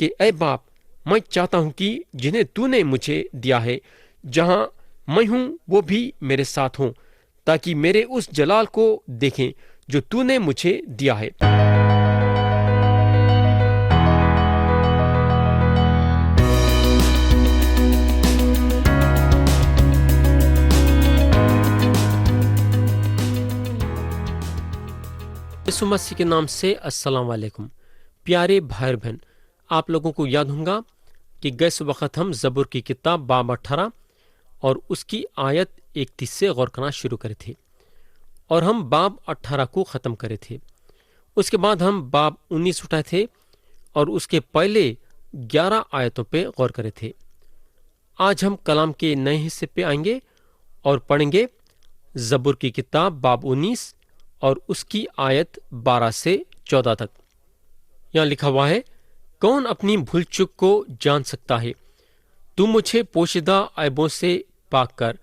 کہ اے باپ، میں چاہتا ہوں کہ جنہیں تو نے مجھے دیا ہے، جہاں میں ہوں وہ بھی میرے ساتھ ہوں، تاکہ میرے اس جلال کو دیکھیں جو تو نے مجھے دیا ہے۔ یسوع مسیح کے نام سے السلام علیکم پیارے بھائی بہن، آپ لوگوں کو یاد ہوں گا کہ گئے وقت ہم زبور کی کتاب باب 18 اور اس کی آیت 31 سے غور کرنا شروع کرے تھے، اور ہم باب 18 کو ختم کرے تھے۔ اس کے بعد ہم باب 19 اٹھائے تھے اور اس کے پہلے 11 آیتوں پہ غور کرے تھے۔ آج ہم کلام کے نئے حصے پہ آئیں گے اور پڑھیں گے زبور کی کتاب باب 19 اور اس کی آیت 12 سے 14 تک۔ یہاں لکھا ہوا ہے، کون اپنی بھول چک کو جان سکتا ہے؟ تو مجھے پوشیدہ عیبوں سے پاک کر،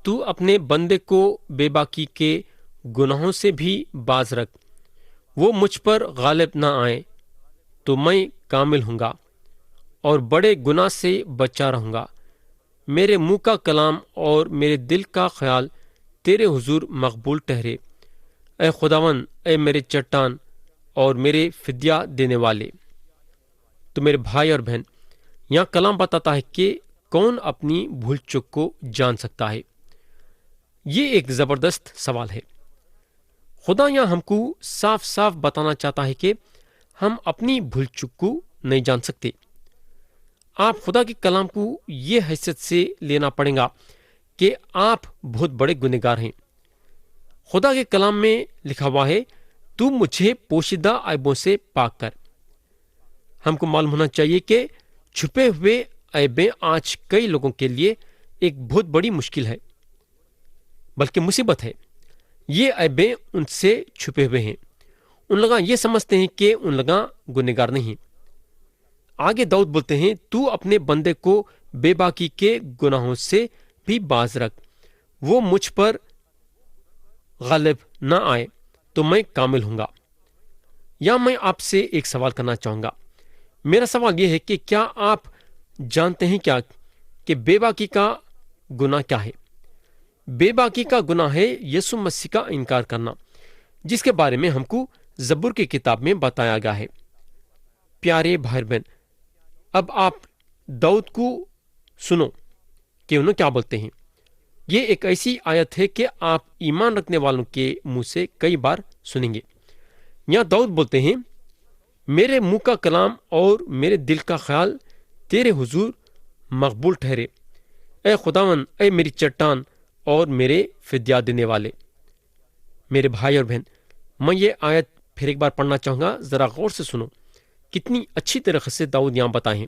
تو اپنے بندے کو بے باکی کے گناہوں سے بھی باز رکھ، وہ مجھ پر غالب نہ آئے تو میں کامل ہوں گا اور بڑے گناہ سے بچا رہوں گا۔ میرے منہ کا کلام اور میرے دل کا خیال تیرے حضور مقبول ٹھہرے، اے خداوند، اے میرے چٹان اور میرے فدیہ دینے والے۔ تو میرے بھائی اور بہن، یہاں کلام بتاتا ہے کہ کون اپنی بھول چک کو جان سکتا ہے۔ یہ ایک زبردست سوال ہے۔ خدا یہاں ہم کو صاف صاف بتانا چاہتا ہے کہ ہم اپنی بھول چک کو نہیں جان سکتے۔ آپ خدا کے کلام کو یہ حیثیت سے لینا پڑے گا کہ آپ بہت بڑے گنہگار ہیں۔ خدا کے کلام میں لکھا ہوا ہے، تو مجھے پوشیدہ عیبوں سے پاک کر۔ ہم کو معلوم ہونا چاہیے کہ چھپے ہوئے عیبیں آج کئی لوگوں کے لیے ایک بہت بڑی مشکل ہے، بلکہ مصیبت ہے۔ یہ عیبیں ان سے چھپے ہوئے ہیں۔ ان لوگ یہ سمجھتے ہیں کہ ان لوگ گنہگار نہیں۔ آگے داؤد بولتے ہیں، تو اپنے بندے کو بے باکی کے گناہوں سے بھی باز رکھ، وہ مجھ پر غالب نہ آئے تو میں کامل ہوں گا۔ یا میں آپ سے ایک سوال کرنا چاہوں گا۔ میرا سوال یہ ہے کہ کیا آپ جانتے ہیں کیا کہ بے باکی کا گناہ کیا ہے؟ بے باکی کا گناہ ہے یسوع مسیح کا انکار کرنا، جس کے بارے میں ہم کو زبور کی کتاب میں بتایا گیا ہے۔ پیارے بھائی بہن، اب آپ داؤد کو سنو کہ انہوں کیا بولتے ہیں۔ یہ ایک ایسی آیت ہے کہ آپ ایمان رکھنے والوں کے منہ سے کئی بار سنیں گے۔ یہاں داؤد بولتے ہیں، میرے منہ کا کلام اور میرے دل کا خیال تیرے حضور مقبول ٹھہرے، اے خداوند، اے میری چٹان اور میرے فدیہ دینے والے۔ میرے بھائی اور بہن، میں یہ آیت پھر ایک بار پڑھنا چاہوں گا، ذرا غور سے سنو۔ کتنی اچھی طریقے سے داؤد یہاں بتائے ہیں۔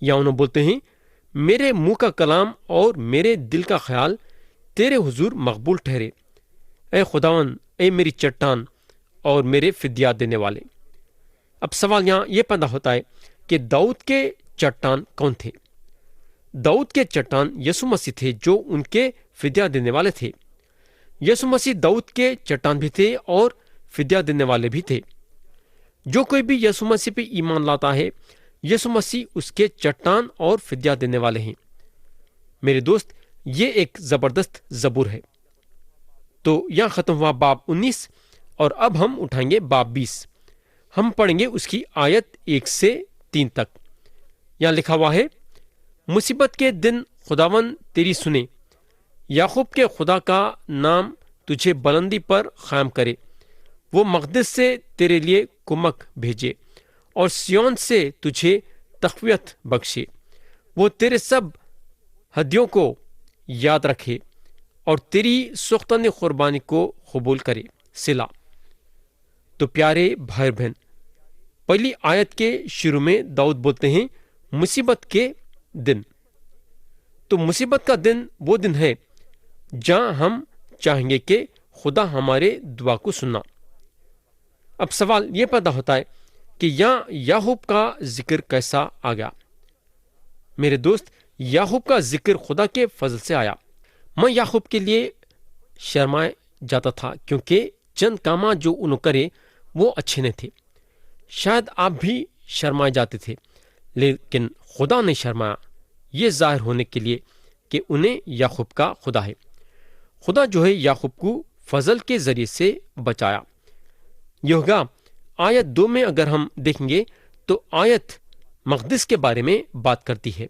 یا انہوں بولتے ہیں، میرے منہ کا کلام اور میرے دل کا خیال تیرے حضور مقبول ٹھہرے، اے خداوند، اے میری چٹان اور میرے فدیہ دینے والے۔ اب سوال یہاں یہ پیدا ہوتا ہے کہ داؤد کے چٹان کون تھے؟ داؤد کے چٹان یسوع مسیح تھے، جو ان کے فدیہ دینے والے تھے۔ یسوع مسیح داؤد کے چٹان بھی تھے اور فدیہ دینے والے بھی تھے۔ جو کوئی بھی یسوع مسیح پہ ایمان لاتا ہے، یسوع مسیح اس کے چٹان اور فدیہ دینے والے ہیں۔ میرے دوست، یہ ایک زبردست زبور ہے۔ تو یہاں ختم ہوا باب 19 اور اب ہم اٹھائیں گے باب 20۔ ہم پڑھیں گے اس کی آیت 1 سے 3 تک۔ یہاں لکھا ہوا ہے، مصیبت کے دن خداوند تیری سنے، یعقوب کے خدا کا نام تجھے بلندی پر قائم کرے، وہ مقدس سے تیرے لیے کمک بھیجے اور سیون سے تجھے تقویت بخشے، وہ تیرے سب ہدیوں کو یاد رکھے اور تیری سختانِ قربانی کو قبول کرے۔ صلا۔ تو پیارے بھائی بہن، پہلی آیت کے شروع میں داؤد بولتے ہیں، مصیبت کے دن۔ تو مصیبت کا دن وہ دن ہے جہاں ہم چاہیں گے کہ خدا ہمارے دعا کو سننا۔ اب سوال یہ پیدا ہوتا ہے کہ یہاں یعقوب کا ذکر کیسا آ گیا؟ میرے دوست، یعقوب کا ذکر خدا کے فضل سے آیا۔ میں یعقوب کے لیے شرمائے جاتا تھا کیونکہ چند کامات جو انہوں کرے وہ اچھے نہیں تھے۔ شاید آپ بھی شرمائے جاتے تھے لیکن خدا نے شرمایا، یہ ظاہر ہونے کے لیے کہ انہیں یعقوب کا خدا ہے۔ خدا جو ہے یعقوب کو فضل کے ذریعے سے بچایا۔ یوحنا آیت 2 میں اگر ہم دیکھیں گے تو آیت مقدس کے بارے میں بات کرتی ہے۔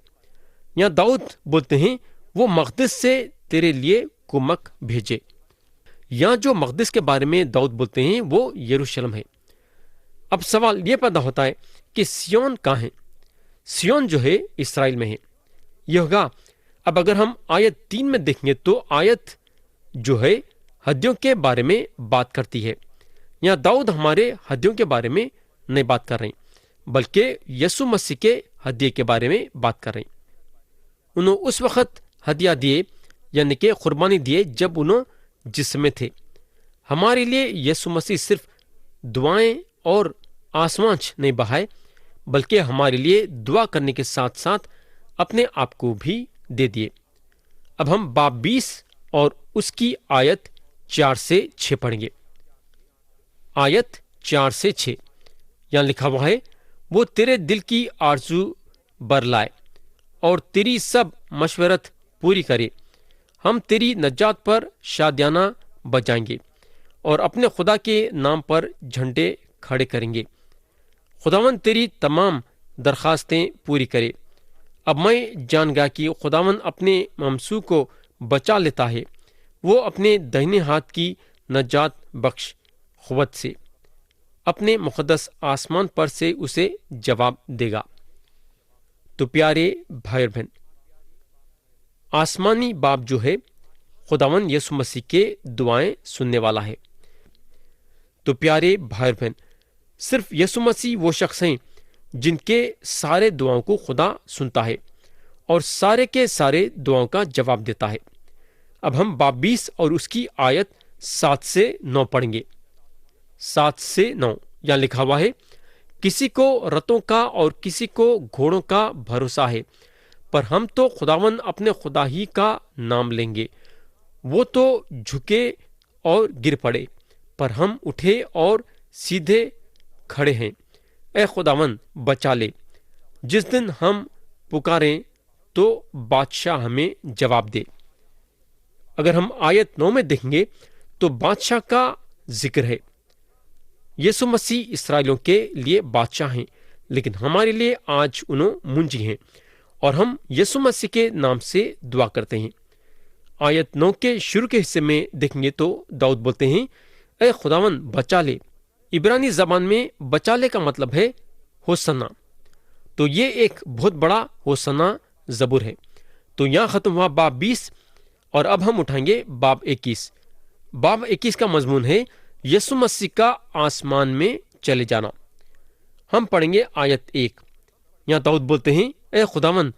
یہاں داؤد بولتے ہیں وہ مقدس سے تیرے لیے کمک بھیجے۔ یہاں جو مقدس کے بارے میں داؤد بولتے ہیں وہ یروشلم ہے۔ اب سوال یہ پیدا ہوتا ہے کہ سیون کہاں ہے؟ سیون جو ہے اسرائیل میں ہے۔ یوحنا اب اگر ہم آیت 3 میں دیکھیں گے تو آیت جو ہے ہدیوں کے بارے میں بات کرتی ہے۔ یہاں داؤد ہمارے ہدیوں کے بارے میں نہیں بات کر رہے ہیں، بلکہ یسوع مسیح کے ہدیے کے بارے میں بات کر رہے ہیں۔ انہوں اس وقت ہدیہ دیے، یعنی کہ قربانی دیے، جب انہوں جسم میں تھے۔ ہمارے لیے یسوع مسیح صرف دعائیں اور آسمانچ نہیں بہائے، بلکہ ہمارے لیے دعا کرنے کے ساتھ ساتھ اپنے آپ کو بھی دے دیے۔ اب ہم باب 20 اور اس کی آیت 4 سے 6 پڑھیں گے۔ آیت 4 سے 6 یہاں لکھا ہوا ہے، وہ تیرے دل کی آرزو برلائے اور تیری سب مشورت پوری کرے۔ ہم تیری نجات پر شادیانہ بجائیں گے اور اپنے خدا کے نام پر جھنڈے کھڑے کریں گے۔ خداوند تیری تمام درخواستیں پوری کرے۔ اب میں جان گیا کہ خداوند اپنے ممسوح کو بچا لیتا ہے، وہ اپنے دہنے ہاتھ کی نجات بخش قوت سے اپنے مقدس آسمان پر سے اسے جواب دے گا۔ تو پیارے بھائی اور بہن، آسمانی باپ جو ہے خداوند یسوع مسیح کے دعائیں سننے والا ہے۔ تو پیارے بھائی اور بہن، صرف یسوع مسیح وہ شخص ہیں جن کے سارے دعاؤں کو خدا سنتا ہے اور سارے کے سارے دعاؤں کا جواب دیتا ہے۔ اب ہم باب 20 اور اس کی آیت 7 سے 9 پڑھیں گے۔ 7 سے 9 یہاں لکھا ہوا ہے، کسی کو رتوں کا اور کسی کو گھوڑوں کا بھروسہ ہے، پر ہم تو خداوند اپنے خدا ہی کا نام لیں گے۔ وہ تو جھکے اور گر پڑے، پر ہم اٹھے اور سیدھے کھڑے ہیں۔ اے خداوند بچا لے، جس دن ہم پکاریں تو بادشاہ ہمیں جواب دے۔ اگر ہم آیت 9 میں دیکھیں گے تو بادشاہ کا ذکر ہے۔ یسوع مسیح اسرائیلیوں کے لیے بادشاہ ہیں، لیکن ہمارے لیے آج انہوں منجی ہیں، اور ہم یسوع مسیح کے نام سے دعا کرتے ہیں۔ آیت 9 کے شروع کے حصے میں دیکھیں گے تو داؤد بولتے ہیں، اے خداوند بچا لے۔ عبرانی زبان میں بچا لے کا مطلب ہے ہوسنا، تو یہ ایک بہت بڑا ہوسنا زبور ہے۔ تو یہاں ختم ہوا باب 20، اور اب ہم اٹھائیں گے باب 21۔ باب 21 کا مضمون ہے یسوع مسیح کا آسمان میں چلے جانا۔ ہم پڑھیں گے آیت 1۔ یہاں داؤد بولتے ہیں، اے خداوند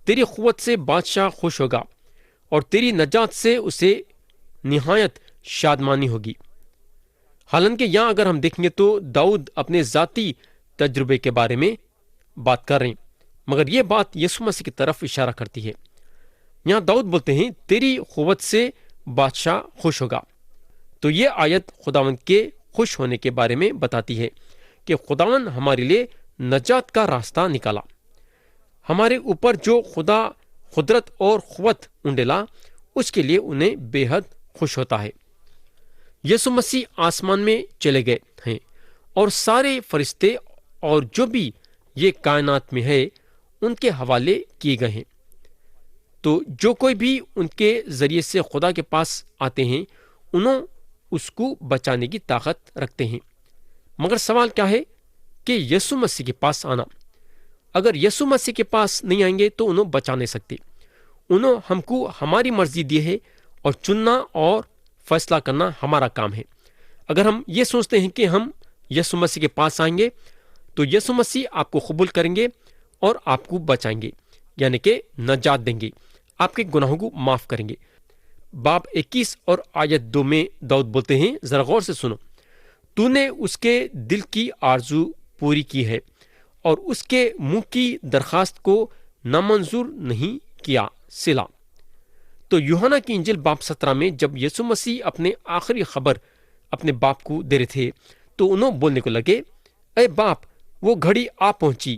تیری قوت سے بادشاہ خوش ہوگا اور تیری نجات سے اسے نہایت شادمانی ہوگی۔ حالانکہ یہاں اگر ہم دیکھیں گے تو داؤد اپنے ذاتی تجربے کے بارے میں بات کر رہے ہیں، مگر یہ بات یسوع مسیح کی طرف اشارہ کرتی ہے۔ یہاں داؤد بولتے ہیں تیری قوت سے بادشاہ خوش ہوگا۔ تو یہ آیت خداوند کے خوش ہونے کے بارے میں بتاتی ہے کہ خداوند ہمارے لیے نجات کا راستہ نکالا۔ ہمارے اوپر جو خدا قدرت اور قوت انڈیلا، اس کے لیے انہیں بے حد خوش ہوتا ہے۔ یسوع مسیح آسمان میں چلے گئے ہیں اور سارے فرشتے اور جو بھی یہ کائنات میں ہے ان کے حوالے کیے گئے ہیں۔ تو جو کوئی بھی ان کے ذریعے سے خدا کے پاس آتے ہیں انہوں اس کو بچانے کی طاقت رکھتے ہیں۔ مگر سوال کیا ہے کہ یسوع مسیح کے پاس آنا۔ اگر یسوع مسیح کے پاس نہیں آئیں گے تو انہوں بچا نہیں سکتے۔ انہوں ہم کو ہماری مرضی دی ہے اور چننا اور فیصلہ کرنا ہمارا کام ہے۔ اگر ہم یہ سوچتے ہیں کہ ہم یسوع مسیح کے پاس آئیں گے تو یسوع مسیح آپ کو قبول کریں گے اور آپ کو بچائیں گے، یعنی کہ نجات دیں گے، آپ کے گناہوں کو معاف کریں گے۔ باب 21 اور آیت 2 میں داؤد بولتے ہیں، ذرا غور سے سنو، تو نے اس کے دل کی آرزو پوری کی ہے اور اس کے منہ کی درخواست کو نامنظور نہیں کیا۔ سلا۔ تو یوحنا کی انجیل باب 17 میں جب یسوع مسیح اپنے آخری خبر اپنے باپ کو دے رہے تھے تو انہوں بولنے کو لگے، اے باپ وہ گھڑی آ پہنچی،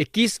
21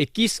21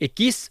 21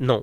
9।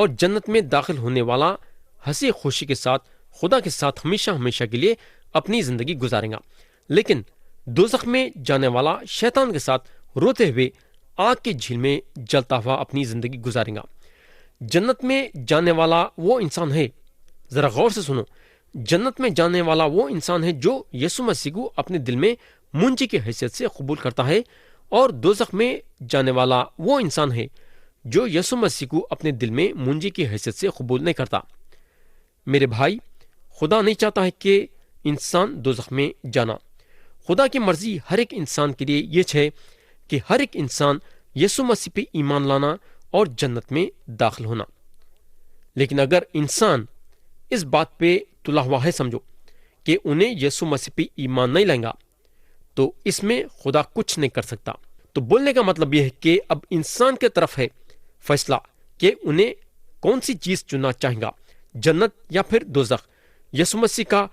اور جنت میں داخل ہونے والا ہنسی خوشی کے ساتھ خدا کے ساتھ ہمیشہ ہمیشہ کے لیے اپنی زندگی گزارے گا، لیکن دوزخ میں جانے والا شیطان کے ساتھ روتے ہوئے آگ کی جھیل میں جلتا ہوا اپنی زندگی گزارے گا۔ جنت میں جانے والا وہ انسان ہے، ذرا غور سے سنو، جنت میں جانے والا وہ انسان ہے جو یسوع مسیح کو اپنے دل میں منجی کی حیثیت سے قبول کرتا ہے، اور دوزخ میں جانے والا وہ انسان ہے جو یسوع مسیح کو اپنے دل میں منجی کی حیثیت سے قبول نہیں کرتا۔ میرے بھائی، خدا نہیں چاہتا ہے کہ انسان دوزخ میں جانا۔ خدا کی مرضی ہر ایک انسان کے لیے یہ ہے کہ ہر ایک انسان یسوع مسیح پہ ایمان لانا اور جنت میں داخل ہونا۔ لیکن اگر انسان اس بات پہ تلا ہوا ہے، سمجھو کہ انہیں یسوع مسیح پہ ایمان نہیں لائیں گا، تو اس میں خدا کچھ نہیں کر سکتا۔ تو بولنے کا مطلب یہ ہے کہ اب انسان کے طرف ہے فیصلہ کہ انہیں کون سی چیز چننا چاہیں گا، جنت یا پھر دوزخ۔ یسوع مسیح کا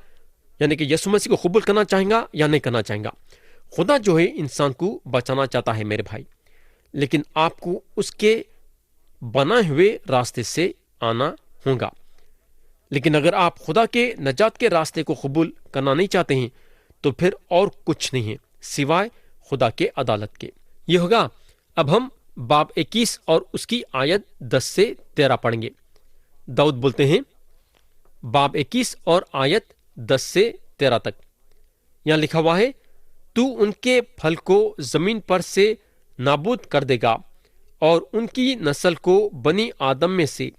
یعنی کہ یسوع مسیح کو قبول کرنا چاہیں گا یا نہیں کرنا چاہیں گا۔ خدا جو ہے انسان کو بچانا چاہتا ہے میرے بھائی، لیکن آپ کو اس کے بنائے ہوئے راستے سے آنا ہوگا۔ لیکن اگر آپ خدا کے نجات کے راستے کو قبول کرنا نہیں چاہتے ہیں تو پھر اور کچھ نہیں ہے سوائے خدا کے عدالت کے۔ یہ ہوگا۔ اب ہم باب 21 اور اس کی آیت 10 سے 13 پڑھیں گے۔ داؤد بولتے ہیں، باب 21 اور آیت 10 سے 13 تک یہاں لکھا ہوا ہے، تو ان کے پھل کو زمین پر سے نابود کر دے گا اور ان کی نسل کو بنی آدم میں سے،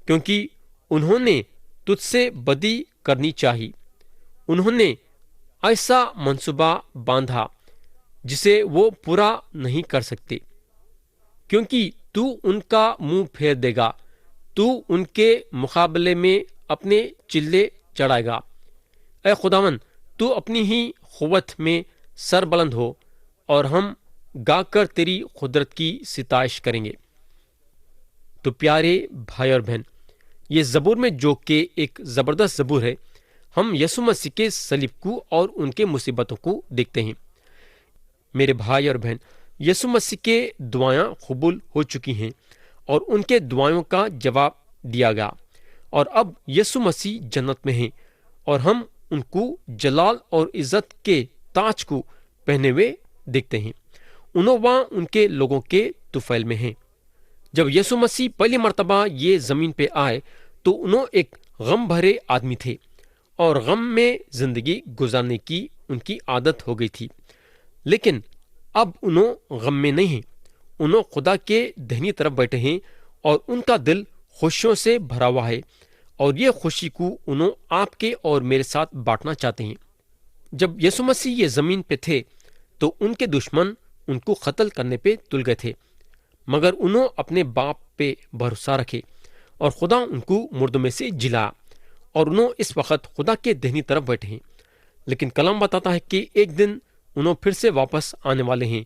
کیونکہ انہوں نے تجھ سے بدی کرنی چاہی۔ انہوں نے ایسا منصوبہ باندھا جسے وہ پورا نہیں کر سکتے، کیونکہ تو ان کا منہ پھیر دے گا، تو ان کے مقابلے میں اپنے چلے چڑھائے گا۔ اے خداوند، تو اپنی ہی قوت میں سر بلند ہو اور ہم گا کر تیری قدرت کی ستائش کریں گے۔ تو پیارے بھائی اور بہن، یہ زبور میں جو کہ ایک زبردست زبور ہے، ہم یسوع مسیح کے صلیب کو اور ان کے مصیبتوں کو دیکھتے ہیں۔ میرے بھائی اور بہن، یسوع مسیح کے دعائیں قبول ہو چکی ہیں اور ان کے دعائوں کا جواب دیا گیا، اور اب یسوع مسیح جنت میں ہیں اور ہم ان کو جلال اور عزت کے تاج کو پہنے ہوئے دیکھتے ہیں۔ انہوں وہاں ان کے لوگوں کے طفیل میں ہیں۔ جب یسوع مسیح پہلی مرتبہ یہ زمین پہ آئے تو انہوں ایک غم بھرے آدمی تھے اور غم میں زندگی گزارنے کی ان کی عادت ہو گئی تھی، لیکن اب انہوں غم میں نہیں ہیں۔ انہوں خدا کے دہنی طرف بیٹھے ہیں اور ان کا دل خوشیوں سے بھرا ہوا ہے، اور یہ خوشی کو انہوں آپ کے اور میرے ساتھ بانٹنا چاہتے ہیں۔ جب یسوع مسیح یہ زمین پہ تھے تو ان کے دشمن ان کو قتل کرنے پہ تل گئے تھے، مگر انہوں اپنے باپ پہ بھروسہ رکھے اور خدا ان کو مردوں میں سے جلایا، اور انہوں اس وقت خدا کے دہنی طرف بیٹھے ہیں۔ لیکن کلام بتاتا ہے کہ ایک دن انہوں پھر سے واپس آنے والے ہیں،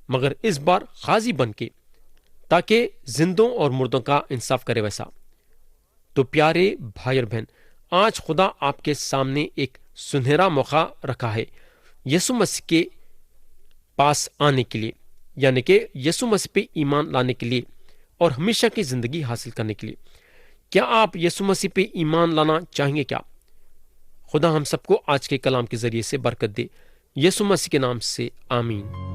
مگر اس بار قاضی بن کے، تاکہ زندوں اور مردوں کا انصاف کرے ویسا۔ تو پیارے بھائی اور بہن، آج خدا آپ کے سامنے ایک سنہرا موقع رکھا ہے یسوع مسیح کے پاس آنے کے لیے، یعنی کہ یسوع مسیح پہ ایمان لانے کے لیے اور ہمیشہ کی زندگی حاصل کرنے کے لیے۔ کیا آپ یسوع مسیح پہ ایمان لانا چاہیں گے؟ کیا خدا ہم سب کو آج کے کلام کے ذریعے سے برکت دے، یسوع مسیح کے نام سے آمین۔